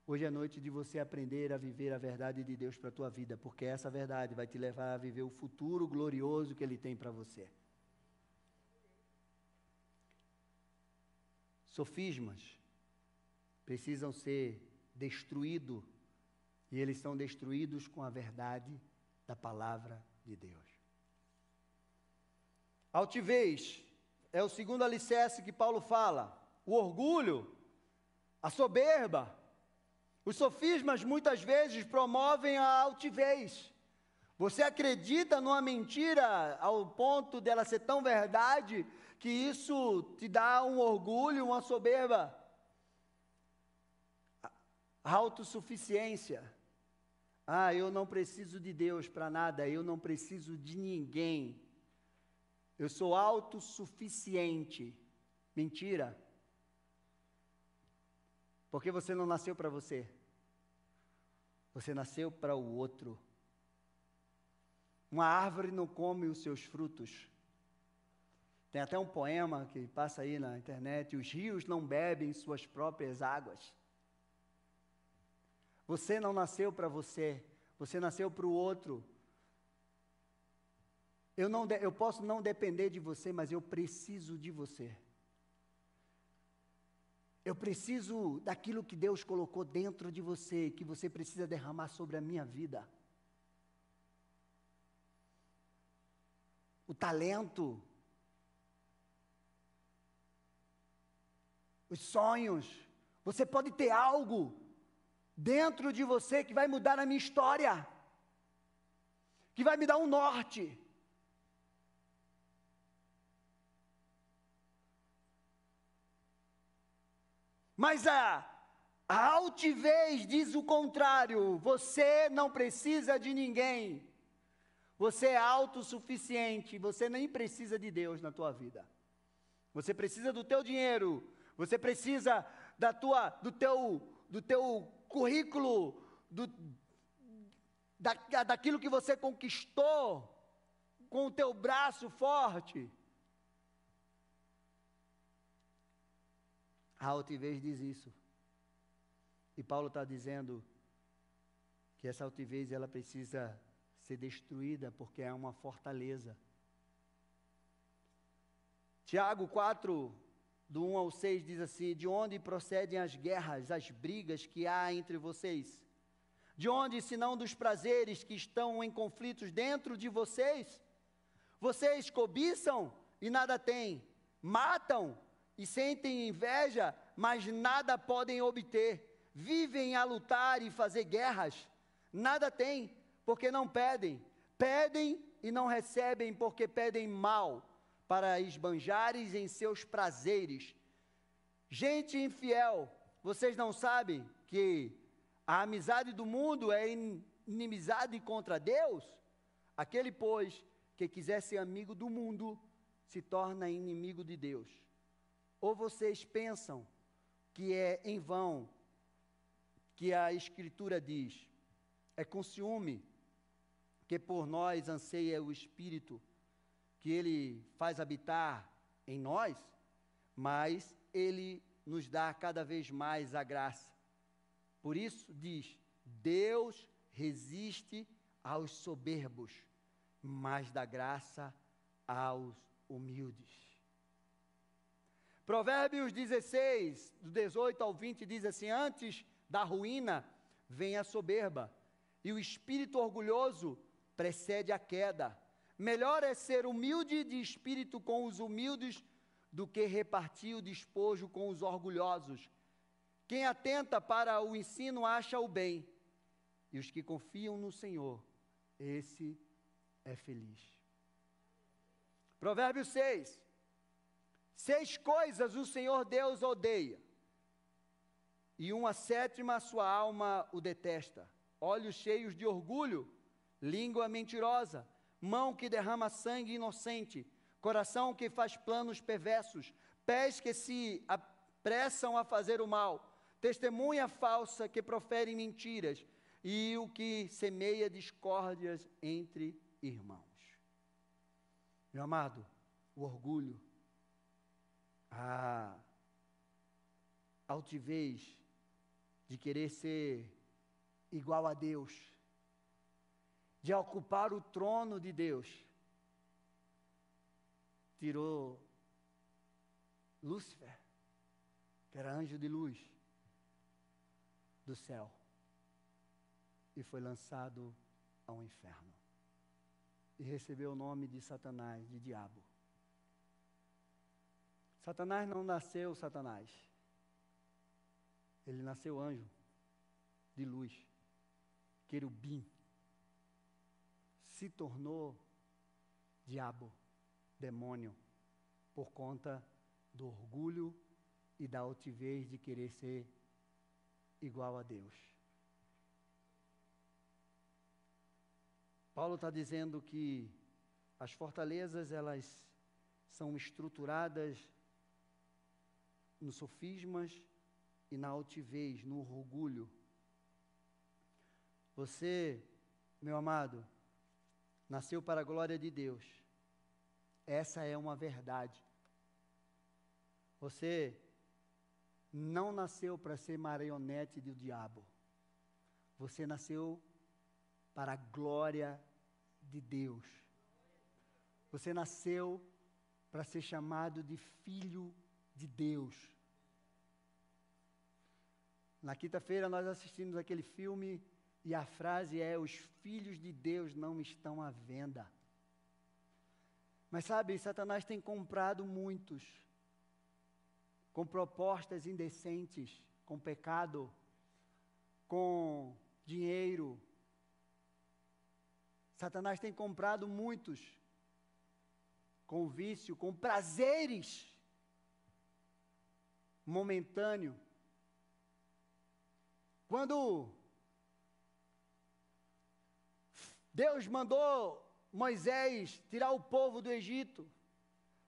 Hoje é noite de você aprender a viver a verdade de Deus para a tua vida, porque essa verdade vai te levar a viver o futuro glorioso que Ele tem para você. Sofismas precisam ser destruídos, e eles são destruídos com a verdade da palavra de Deus. Altivez é o segundo alicerce que Paulo fala. O orgulho, a soberba, os sofismas muitas vezes promovem a altivez. Você acredita numa mentira ao ponto dela ser tão verdade que isso te dá um orgulho, uma soberba. Autossuficiência. Ah, eu não preciso de Deus para nada, eu não preciso de ninguém. Eu sou autossuficiente. Mentira. Porque você não nasceu para você. Você nasceu para o outro. Uma árvore não come os seus frutos. Tem até um poema que passa aí na internet: os rios não bebem suas próprias águas. Você não nasceu para você, você nasceu para o outro. Eu posso não depender de você, mas eu preciso de você. Eu preciso daquilo que Deus colocou dentro de você, que você precisa derramar sobre a minha vida. O talento, os sonhos. Você pode ter algo dentro de você que vai mudar a minha história, que vai me dar um norte. Mas a altivez diz o contrário. Você não precisa de ninguém. Você é autossuficiente. Você nem precisa de Deus na tua vida. Você precisa do teu dinheiro. Você precisa do teu currículo, daquilo que você conquistou com o teu braço forte. A altivez diz isso. E Paulo está dizendo que essa altivez ela precisa ser destruída porque é uma fortaleza. Tiago 4, do 1 ao 6 diz assim: de onde procedem as guerras, as brigas que há entre vocês? De onde, senão dos prazeres que estão em conflitos dentro de vocês? Vocês cobiçam e nada têm, matam e sentem inveja, mas nada podem obter. Vivem a lutar e fazer guerras, nada têm, porque não pedem. Pedem e não recebem, porque pedem mal, para esbanjares em seus prazeres. Gente infiel, vocês não sabem que a amizade do mundo é inimizade contra Deus? Aquele, pois, que quiser ser amigo do mundo, se torna inimigo de Deus. Ou vocês pensam que é em vão que a Escritura diz: é com ciúme que por nós anseia o Espírito, que Ele faz habitar em nós, mas Ele nos dá cada vez mais a graça. Por isso diz: Deus resiste aos soberbos, mas dá graça aos humildes. Provérbios 16, do 18 ao 20, diz assim: antes da ruína vem a soberba, e o espírito orgulhoso precede a queda. Melhor é ser humilde de espírito com os humildes do que repartir o despojo com os orgulhosos. Quem atenta para o ensino acha o bem, e os que confiam no Senhor, esse é feliz. Provérbios 6. 6 coisas o Senhor Deus odeia, e uma sétima a sua alma o detesta: olhos cheios de orgulho, língua mentirosa, mão que derrama sangue inocente, coração que faz planos perversos, pés que se apressam a fazer o mal, testemunha falsa que profere mentiras, e o que semeia discórdias entre irmãos. Meu amado, o orgulho, a altivez de querer ser igual a Deus, de ocupar o trono de Deus, tirou Lúcifer, que era anjo de luz, do céu, e foi lançado ao inferno, e recebeu o nome de Satanás, de diabo. Satanás não nasceu Satanás, ele nasceu anjo de luz, querubim, se tornou diabo, demônio, por conta do orgulho e da altivez de querer ser igual a Deus. Paulo está dizendo que as fortalezas, elas são estruturadas nos sofismas e na altivez, no orgulho. Você, meu amado, nasceu para a glória de Deus. Essa é uma verdade. Você não nasceu para ser marionete do diabo. Você nasceu para a glória de Deus. Você nasceu para ser chamado de filho de Deus. Na quinta-feira nós assistimos aquele filme e a frase é: os filhos de Deus não estão à venda. Mas sabe, Satanás tem comprado muitos com propostas indecentes, com pecado, com dinheiro. Satanás tem comprado muitos com vício, com prazeres momentâneos. Quando Deus mandou Moisés tirar o povo do Egito,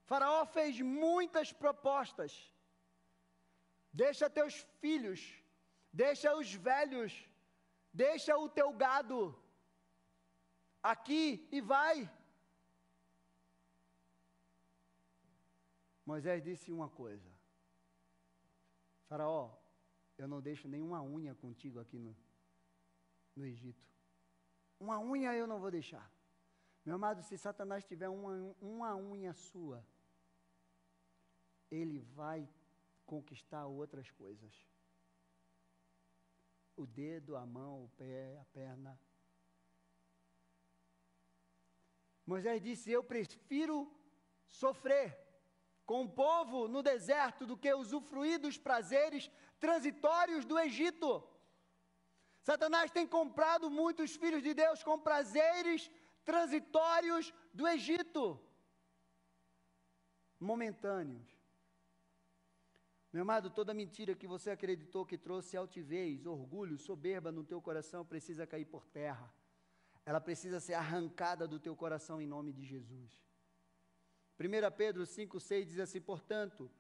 Faraó fez muitas propostas. Deixa teus filhos, deixa os velhos, deixa o teu gado aqui e vai. Moisés disse uma coisa: Faraó, eu não deixo nenhuma unha contigo aqui no Egito. Uma unha eu não vou deixar. Meu amado, se Satanás tiver uma unha sua, ele vai conquistar outras coisas. O dedo, a mão, o pé, a perna. Moisés disse: eu prefiro sofrer com o povo no deserto do que usufruir dos prazeres transitórios do Egito. Satanás tem comprado muitos filhos de Deus com prazeres transitórios do Egito, momentâneos. Meu amado, toda mentira que você acreditou que trouxe altivez, orgulho, soberba no teu coração precisa cair por terra. Ela precisa ser arrancada do teu coração em nome de Jesus. 1 Pedro 5,6 diz assim: portanto,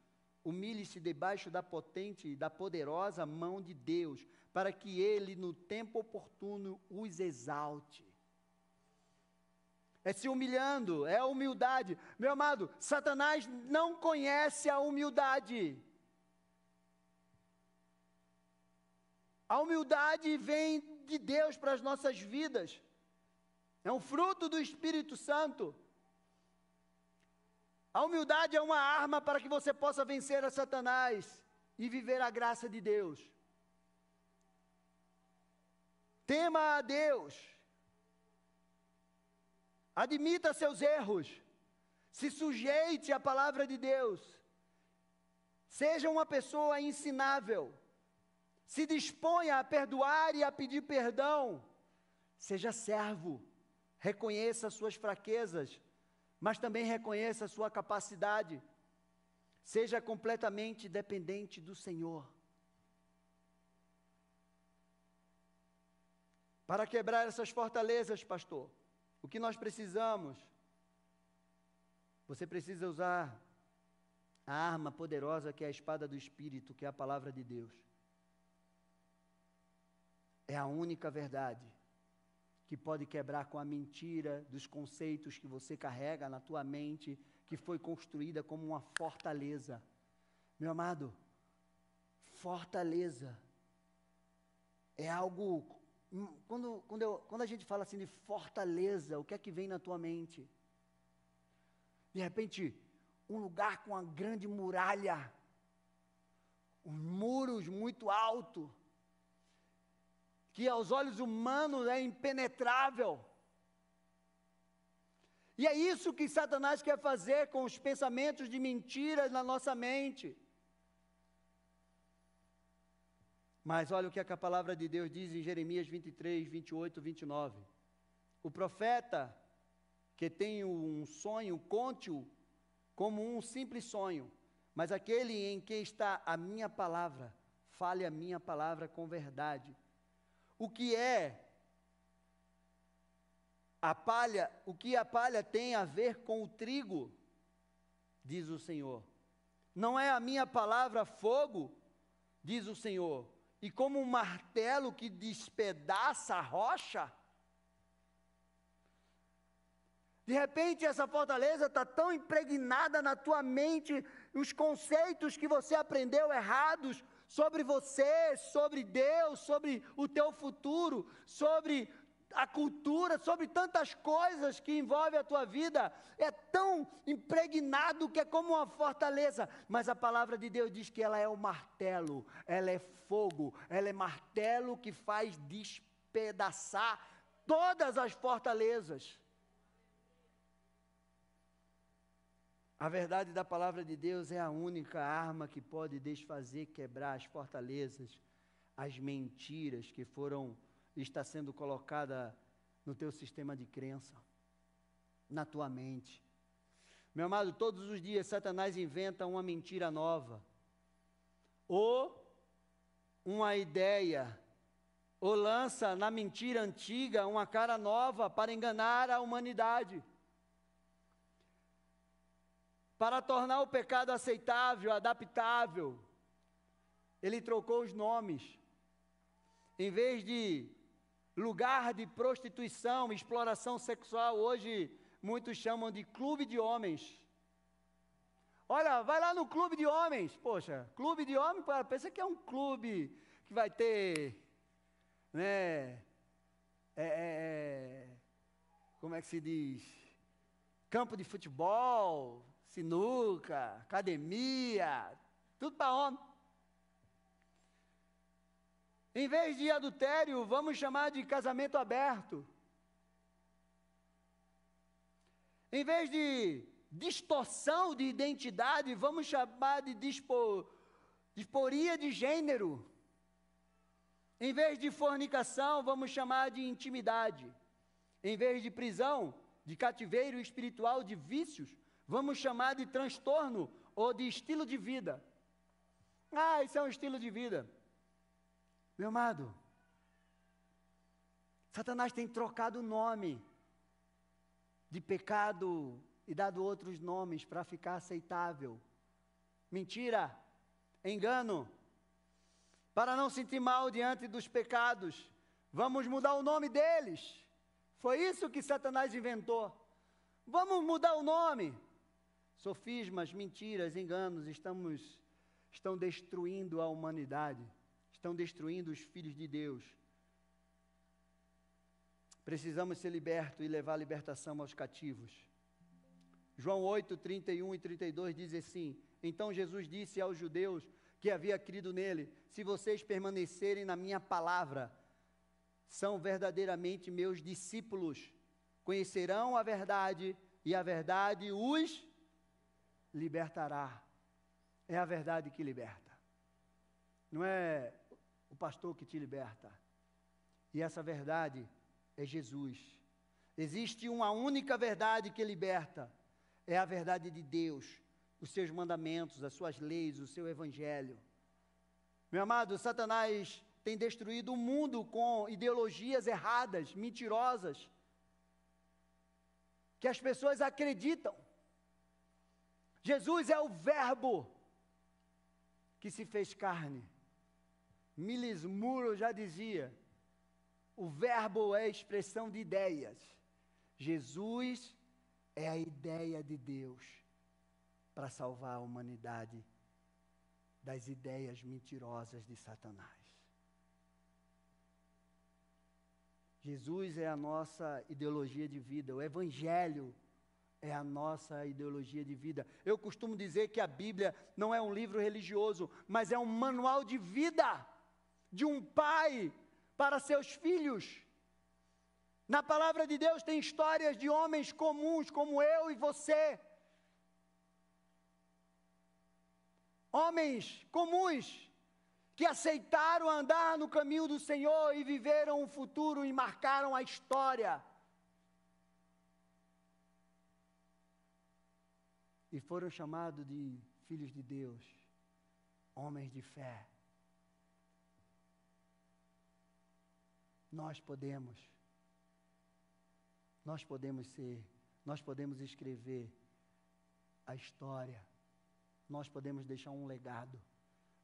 humilhe-se debaixo da potente e da poderosa mão de Deus, para que Ele, no tempo oportuno, os exalte. É se humilhando, é a humildade. Meu amado, Satanás não conhece a humildade. A humildade vem de Deus para as nossas vidas. É um fruto do Espírito Santo. A humildade é uma arma para que você possa vencer a Satanás e viver a graça de Deus. Tema a Deus. Admita seus erros. Se sujeite à palavra de Deus. Seja uma pessoa ensinável. Se disponha a perdoar e a pedir perdão. Seja servo. Reconheça suas fraquezas, mas também reconheça a sua capacidade. Seja completamente dependente do Senhor. Para quebrar essas fortalezas, pastor, o que nós precisamos? Você precisa usar a arma poderosa que é a espada do Espírito, que é a palavra de Deus. É a única verdade que pode quebrar com a mentira dos conceitos que você carrega na tua mente, que foi construída como uma fortaleza. Meu amado, fortaleza é algo... Quando a gente fala assim de fortaleza, o que é que vem na tua mente? De repente, um lugar com uma grande muralha, muros muito altos, que aos olhos humanos é impenetrável. E é isso que Satanás quer fazer com os pensamentos de mentiras na nossa mente. Mas olha o que a palavra de Deus diz em Jeremias 23, 28, 29. O profeta que tem um sonho, conte-o como um simples sonho, mas aquele em que está a minha palavra fale a minha palavra com verdade. O que é a palha? O que a palha tem a ver com o trigo? Diz o Senhor. Não é a minha palavra fogo? Diz o Senhor. E como um martelo que despedaça a rocha? De repente, essa fortaleza está tão impregnada na tua mente, os conceitos que você aprendeu errados sobre você, sobre Deus, sobre o teu futuro, sobre a cultura, sobre tantas coisas que envolvem a tua vida, é tão impregnado que é como uma fortaleza, mas a palavra de Deus diz que ela é o martelo, ela é fogo, ela é martelo que faz despedaçar todas as fortalezas. A verdade da palavra de Deus é a única arma que pode desfazer, quebrar as fortalezas, as mentiras que está sendo colocada no teu sistema de crença, na tua mente. Meu amado, todos os dias Satanás inventa uma mentira nova, ou uma ideia, ou lança na mentira antiga uma cara nova para enganar a humanidade. Para tornar o pecado aceitável, adaptável, ele trocou os nomes. Em vez de lugar de prostituição, exploração sexual, hoje muitos chamam de clube de homens. Olha, vai lá no clube de homens. Poxa, clube de homens, pensa que é um clube que vai ter, né, como é que se diz? Campo de futebol, sinuca, academia, tudo para homem. Em vez de adultério, vamos chamar de casamento aberto. Em vez de distorção de identidade, vamos chamar de disforia de gênero. Em vez de fornicação, vamos chamar de intimidade. Em vez de prisão, de cativeiro espiritual, de vícios, vamos chamar de transtorno ou de estilo de vida. Ah, isso é um estilo de vida. Meu amado, Satanás tem trocado o nome de pecado e dado outros nomes para ficar aceitável. Mentira, engano, para não sentir mal diante dos pecados, vamos mudar o nome deles. Foi isso que Satanás inventou. Vamos mudar o nome. Sofismas, mentiras, enganos estão destruindo a humanidade. Estão destruindo os filhos de Deus. Precisamos ser libertos e levar a libertação aos cativos. João 8, 31 e 32 diz assim: Então Jesus disse aos judeus que havia crido nele: Se vocês permanecerem na minha palavra, são verdadeiramente meus discípulos. Conhecerão a verdade e a verdade os libertará. É a verdade que liberta. Não é o pastor que te liberta. E essa verdade é Jesus. Existe uma única verdade que liberta. É a verdade de Deus, os seus mandamentos, as suas leis, o seu evangelho. Meu amado, Satanás tem destruído o mundo com ideologias erradas, mentirosas, que as pessoas acreditam. Jesus é o Verbo que se fez carne. Miles Muro já dizia: o verbo é a expressão de ideias. Jesus é a ideia de Deus para salvar a humanidade das ideias mentirosas de Satanás. Jesus é a nossa ideologia de vida, o Evangelho é a nossa ideologia de vida. Eu costumo dizer que a Bíblia não é um livro religioso, mas é um manual de vida de um pai para seus filhos. Na palavra de Deus tem histórias de homens comuns como eu e você. Homens comuns que aceitaram andar no caminho do Senhor e viveram um futuro e marcaram a história. E foram chamados de filhos de Deus, homens de fé. nós podemos escrever a história, nós podemos deixar um legado,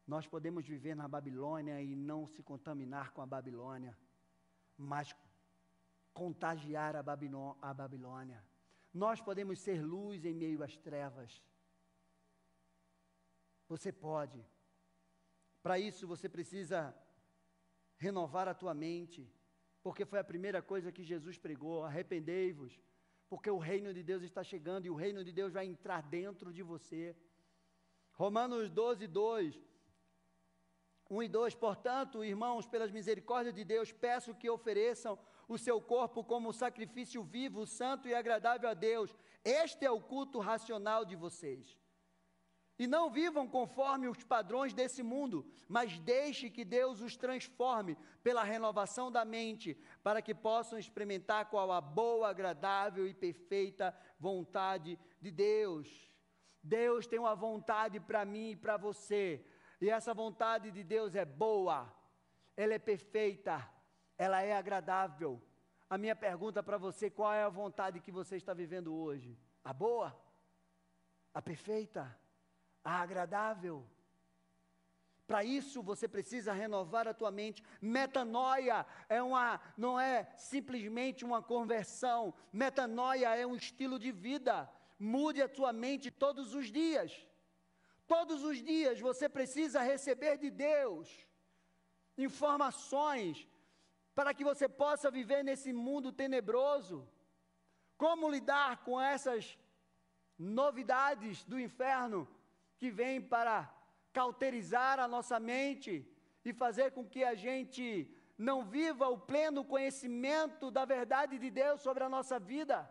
nós podemos viver na Babilônia e não se contaminar com a Babilônia, mas contagiar a Babilônia. Nós podemos ser luz em meio às trevas. Você pode. Para isso você precisa renovar a tua mente, porque foi a primeira coisa que Jesus pregou: arrependei-vos, porque o reino de Deus está chegando e o reino de Deus vai entrar dentro de você. Romanos 12, 2, 1 e 2, portanto, irmãos, pelas misericórdias de Deus, peço que ofereçam o seu corpo como sacrifício vivo, santo e agradável a Deus. Este é o culto racional de vocês. E não vivam conforme os padrões desse mundo, mas deixe que Deus os transforme pela renovação da mente, para que possam experimentar qual a boa, agradável e perfeita vontade de Deus. Deus tem uma vontade para mim e para você, e essa vontade de Deus é boa, ela é perfeita, ela é agradável. A minha pergunta para você: qual é a vontade que você está vivendo hoje? A boa? A perfeita? A agradável? Para isso você precisa renovar a tua mente. Metanoia não é simplesmente uma conversão. Metanoia é um estilo de vida. Mude a tua mente todos os dias. Todos os dias você precisa receber de Deus informações para que você possa viver nesse mundo tenebroso. Como lidar com essas novidades do inferno que vêm para cauterizar a nossa mente e fazer com que a gente não viva o pleno conhecimento da verdade de Deus sobre a nossa vida.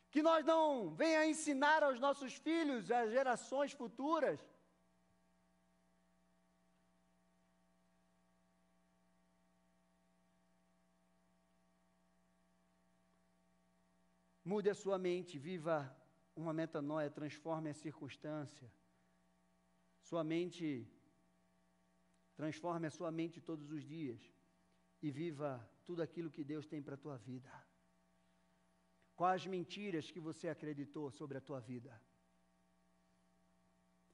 Que nós não venha ensinar aos nossos filhos, às gerações futuras, mude a sua mente, viva uma metanoia, transforme a circunstância. Transforme a sua mente todos os dias e viva tudo aquilo que Deus tem para a tua vida. Quais mentiras que você acreditou sobre a tua vida?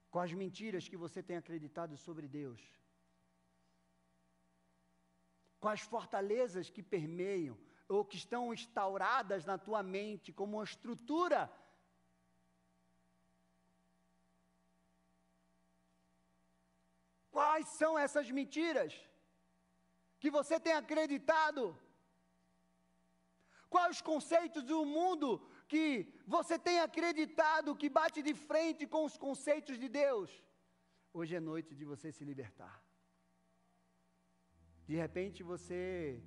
Quais mentiras que você tem acreditado sobre Deus? Quais fortalezas que permeiam ou que estão instauradas na tua mente como uma estrutura? Quais são essas mentiras que você tem acreditado? Quais os conceitos do mundo que você tem acreditado que bate de frente com os conceitos de Deus? Hoje é noite de você se libertar. De repente você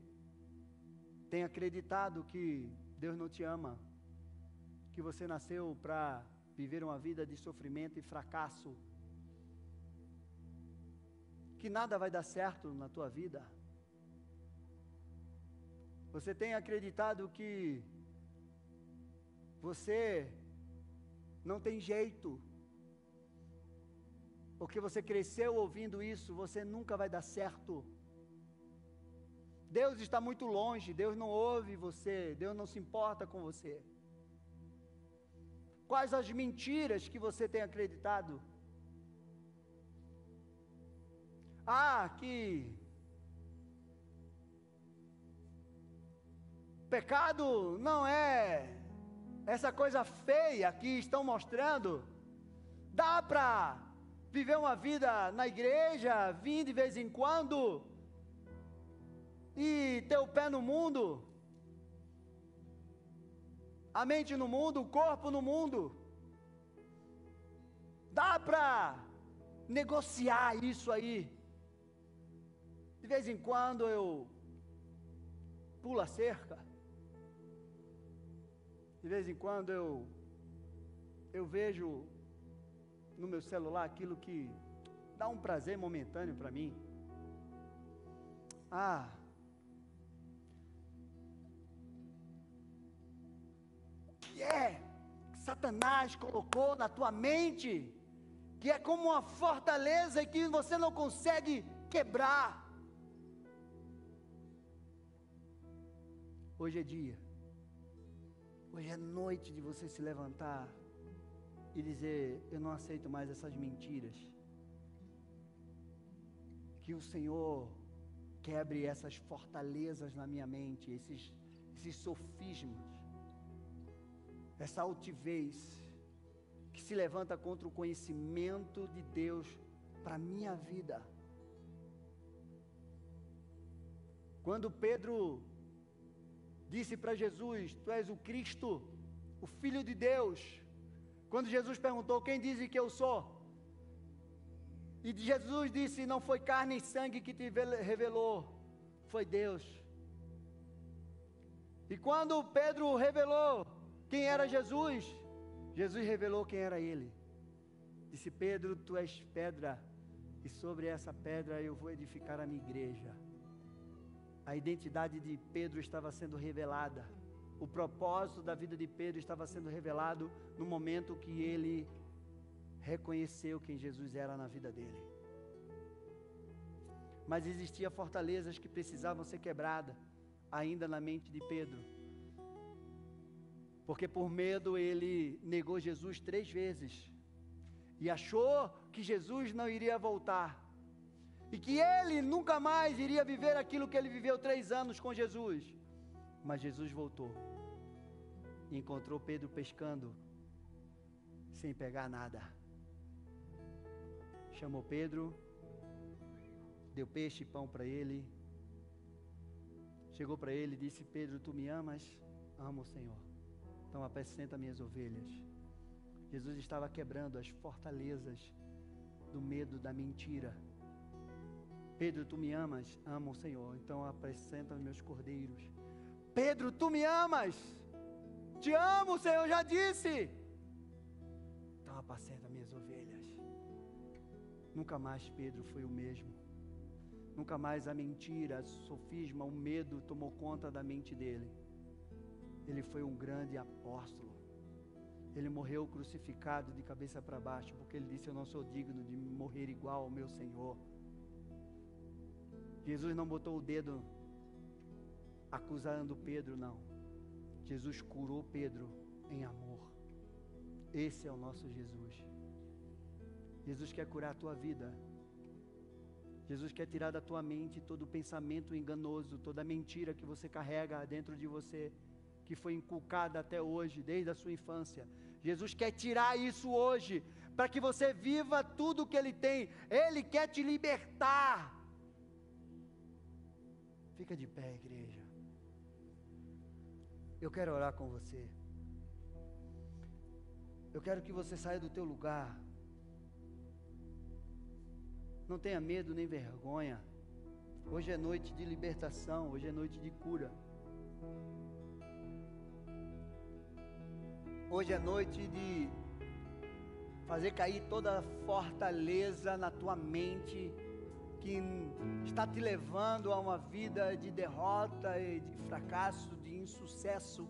tem acreditado que Deus não te ama, que você nasceu para viver uma vida de sofrimento e fracasso, que nada vai dar certo na tua vida. Você tem acreditado que você não tem jeito, porque você cresceu ouvindo isso, você nunca vai dar certo. Deus está muito longe, Deus não ouve você, Deus não se importa com você. Quais as mentiras que você tem acreditado? Que pecado não é essa coisa feia que estão mostrando. Dá para viver uma vida na igreja, vir de vez em quando e ter o pé no mundo, a mente no mundo, o corpo no mundo. Dá para negociar isso aí. De vez em quando eu pulo a cerca. De vez em quando eu vejo no meu celular aquilo que dá um prazer momentâneo para mim. O que é que Satanás colocou na tua mente, que é como uma fortaleza e que você não consegue quebrar? Hoje é dia. Hoje é noite de você se levantar e dizer: eu não aceito mais essas mentiras. Que o Senhor quebre essas fortalezas na minha mente, esses sofismas, essa altivez que se levanta contra o conhecimento de Deus para a minha vida. Quando Pedro disse para Jesus: tu és o Cristo, o Filho de Deus. Quando Jesus perguntou: quem dizem que eu sou? E Jesus disse: não foi carne e sangue que te revelou, foi Deus. E quando Pedro revelou quem era Jesus, Jesus revelou quem era ele. Disse: Pedro, tu és pedra, e sobre essa pedra eu vou edificar a minha igreja. A identidade de Pedro estava sendo revelada. O propósito da vida de Pedro estava sendo revelado no momento que ele reconheceu quem Jesus era na vida dele. Mas existiam fortalezas que precisavam ser quebradas ainda na mente de Pedro. Porque por medo ele negou Jesus 3 vezes. E achou que Jesus não iria voltar. E que ele nunca mais iria viver aquilo que ele viveu 3 anos com Jesus. Mas Jesus voltou. E encontrou Pedro pescando, sem pegar nada. Chamou Pedro, deu peixe e pão para ele. Chegou para ele e disse: Pedro, tu me amas? Amo o Senhor. Então apacenta minhas ovelhas. Jesus estava quebrando as fortalezas do medo, da mentira. Pedro, tu me amas? Amo o Senhor. Então apacenta os meus cordeiros. Pedro, tu me amas? Te amo, o Senhor já disse. Então apacenta minhas ovelhas. Nunca mais Pedro foi o mesmo. Nunca mais a mentira, o sofisma, o medo tomou conta da mente dele. Ele foi um grande apóstolo. Ele morreu crucificado de cabeça para baixo, porque ele disse: eu não sou digno de morrer igual ao meu Senhor. Jesus não botou o dedo acusando Pedro, não. Jesus curou Pedro em amor. Esse é o nosso Jesus. Jesus quer curar a tua vida. Jesus quer tirar da tua mente todo o pensamento enganoso, toda a mentira que você carrega dentro de você, que foi inculcada até hoje, desde a sua infância. Jesus quer tirar isso hoje, para que você viva tudo o que Ele tem. Ele quer te libertar. Fica de pé, igreja. Eu quero orar com você. Eu quero que você saia do teu lugar. Não tenha medo nem vergonha. Hoje é noite de libertação, hoje é noite de cura. Hoje é noite de fazer cair toda a fortaleza na tua mente que está te levando a uma vida de derrota e de fracasso, de insucesso.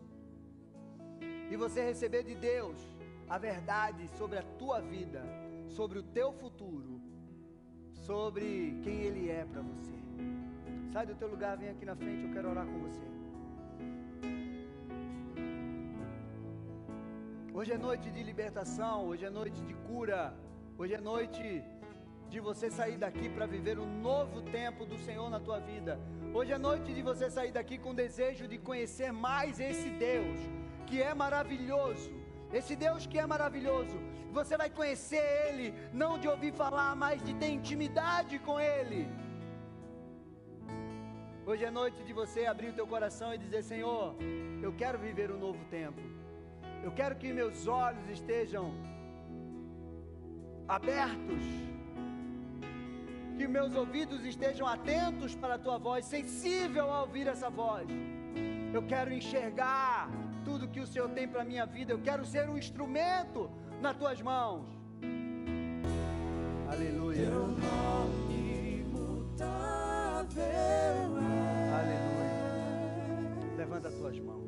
E você receber de Deus a verdade sobre a tua vida, sobre o teu futuro, sobre quem Ele é para você. Sai do teu lugar, vem aqui na frente, eu quero orar com você. Hoje é noite de libertação, hoje é noite de cura, hoje é noite de você sair daqui para viver um novo tempo do Senhor na tua vida. Hoje é noite de você sair daqui com desejo de conhecer mais esse Deus, que é maravilhoso. Esse Deus que é maravilhoso. Você vai conhecer Ele, não de ouvir falar, mas de ter intimidade com Ele. Hoje é noite de você abrir o teu coração e dizer: Senhor, eu quero viver um novo tempo. Eu quero que meus olhos estejam abertos, que meus ouvidos estejam atentos para a tua voz, sensível a ouvir essa voz. Eu quero enxergar tudo que o Senhor tem para a minha vida. Eu quero ser um instrumento nas tuas mãos. Aleluia. Teu nome imutável é. Aleluia. Levanta as tuas mãos.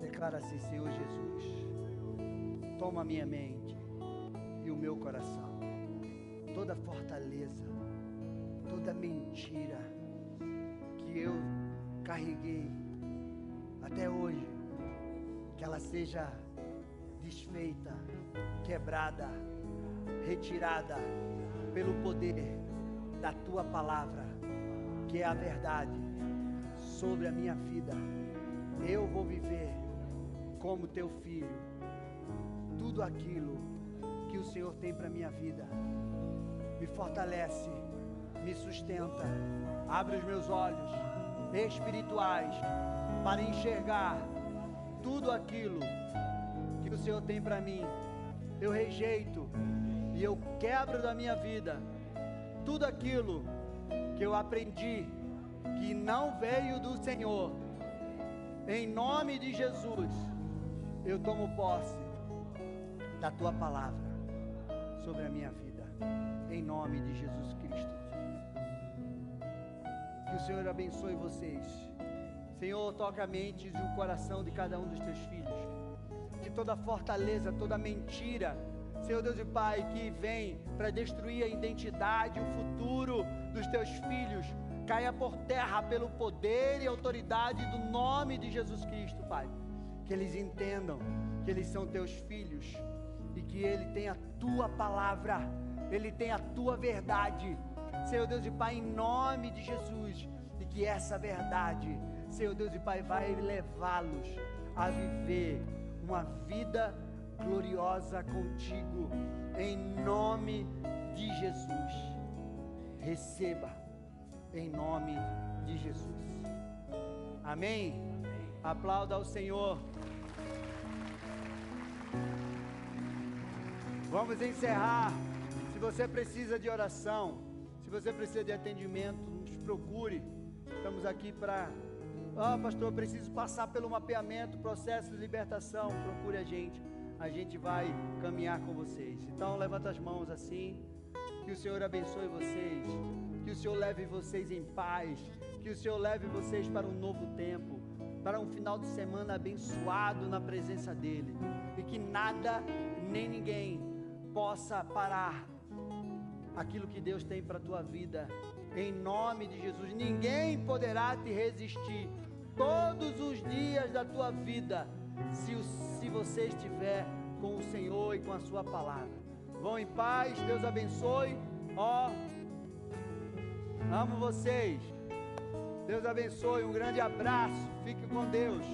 Declara assim: Senhor Jesus, toma a minha mente e o meu coração. Toda fortaleza, toda mentira que eu carreguei até hoje, que ela seja desfeita, quebrada, retirada pelo poder da tua palavra, que é a verdade sobre a minha vida. Eu vou viver como teu filho, tudo aquilo que o Senhor tem para minha vida. Me fortalece, me sustenta, abre os meus olhos espirituais para enxergar tudo aquilo que o Senhor tem para mim. Eu rejeito e eu quebro da minha vida tudo aquilo que eu aprendi que não veio do Senhor. Em nome de Jesus, eu tomo posse da tua palavra sobre a minha vida, em nome de Jesus Cristo. Que o Senhor abençoe vocês. Senhor, toca a mente e o coração de cada um dos teus filhos, de toda fortaleza, toda mentira, Senhor Deus e Pai, que vem para destruir a identidade, o futuro dos teus filhos, caia por terra pelo poder e autoridade do nome de Jesus Cristo, Pai. Que eles entendam que eles são teus filhos e que Ele tem a tua palavra, Ele tem a tua verdade, Senhor Deus e Pai, em nome de Jesus. E que essa verdade, Senhor Deus e Pai, vai levá-los a viver uma vida gloriosa contigo, em nome de Jesus. Receba, em nome de Jesus. Amém? Aplauda ao Senhor. Vamos encerrar. Se você precisa de oração, se você precisa de atendimento, nos procure. Estamos aqui para... pastor, eu preciso passar pelo mapeamento, processo de libertação. Procure a gente vai caminhar com vocês. Então levanta as mãos assim. Que o Senhor abençoe vocês, que o Senhor leve vocês em paz, que o Senhor leve vocês para um novo tempo, para um final de semana abençoado na presença dEle, e que nada nem ninguém possa parar aquilo que Deus tem para a tua vida, em nome de Jesus. Ninguém poderá te resistir todos os dias da tua vida, se você estiver com o Senhor e com a sua palavra. Vão em paz, Deus abençoe. Amo vocês. Deus abençoe, um grande abraço, fique com Deus.